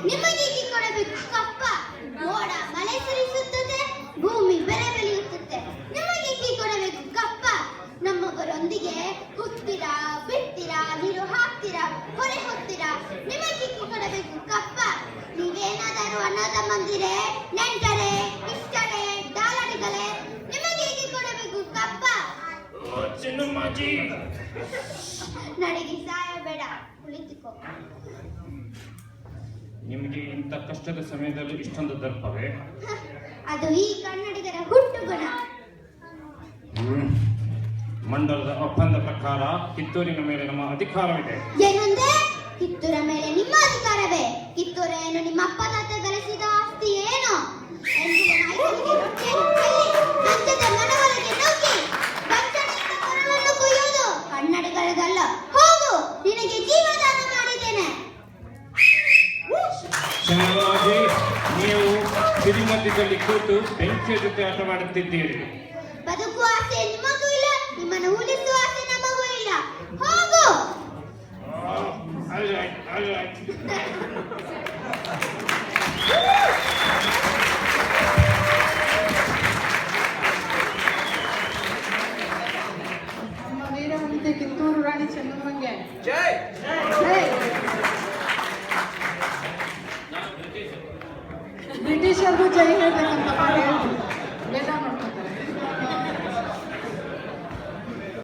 ನಿಮಗೇಕೆ ಕೊಡಬೇಕು ಕಪ್ಪ? ಮೋಡ ಮಳೆ ಸುರಿಸುತ್ತದೆ, ಭೂಮಿ ಬೆಳೆ ಬೆಳೆಯುತ್ತದೆ. ನಿಮಗೇಕೆ ಕೊಡಬೇಕು ಕಪ್ಪ? ನಮ್ಮವರೊಂದಿಗೆ ಹುತ್ತೀರಾ, ಬಿಡ್ತೀರಾ, ನೀರು ಹಾಕ್ತೀರಾ, ಹೊರೆ ಹೊತ್ತೀರಾ. ನಿಮಗೇಕೆ ಕೊಡಬೇಕು ಕಪ್ಪ? ನೀವೇನಾದರೂ ಅನ್ನದ ಮಂದಿರೆ, ನೆಂಟರೆ, ಇಷ್ಟರೆ, ಡಾಲಡಿಗಳೇ, ನಿಮಗೇಕೆ ಕೊಡಬೇಕು ಕಪ್ಪ? ನಡಿಗೆ ಸಾಯಬೇಡ, ಕುಳಿತುಕೋ. ನಿಮಗೆ ಇಂಥ ಕಷ್ಟದ ಸಮಯದಲ್ಲಿ ಇಷ್ಟೊಂದು ದರ್ಪವೇ? ಅದು ಈ ಕನ್ನಡಿಗರ ಹುಟ್ಟು ಗುಣ. ಮಂಡಲದ ಒಪ್ಪಂದ ಪ್ರಕಾರ ಕಿತ್ತೂರಿನ ಮೇಲೆ ನಮ್ಮ ಅಧಿಕಾರವಿದೆ. ಏನಂದ್ರೆ? ಕಿತ್ತೂರ ಮೇಲೆ ನಿಮ್ಮ ಅಧಿಕಾರವೇ? ಕಿತ್ತೂರು ಏನು ನಿಮ್ಮ ಅಪ್ಪ ತಾತ ಗಳಿಸಿದ ಆಸ್ತಿ ಏನು? ಕನ್ನಡಿಗರದಲ್ಲ. ಹೋಗು, ನಿನಗೆ ಜೀವದಾನ ಮಾಡಿದ್ದೇನೆ. ಚೆನ್ನಾಗಿ ನೀವು ಸಿರಿಮಧ್ಯದಲ್ಲಿ ಕೂತು ಬೆಂಕಿಯ ಜೊತೆ ಆಟವಾಡುತ್ತಿದ್ದೀರಿ. ಬದುಕುವ ಆಸೆ ನಿಮಗೂ ಇಲ್ಲ, ನಿಮ್ಮನ್ನು ಉಳಿಸುವ ಆಸೆ ನಮಗೂ ಇಲ್ಲ. ಹೋಗು. ನಮ್ಮ ವೀರವನಿತೆ ಕಿತ್ತೂರು ರಾಣಿ ಚೆನ್ನಮ್ಮಂಗೆ ಜೈ. ಬ್ರಿಟಿಷರ್ಗೂ ಜೈ ಹೇಳ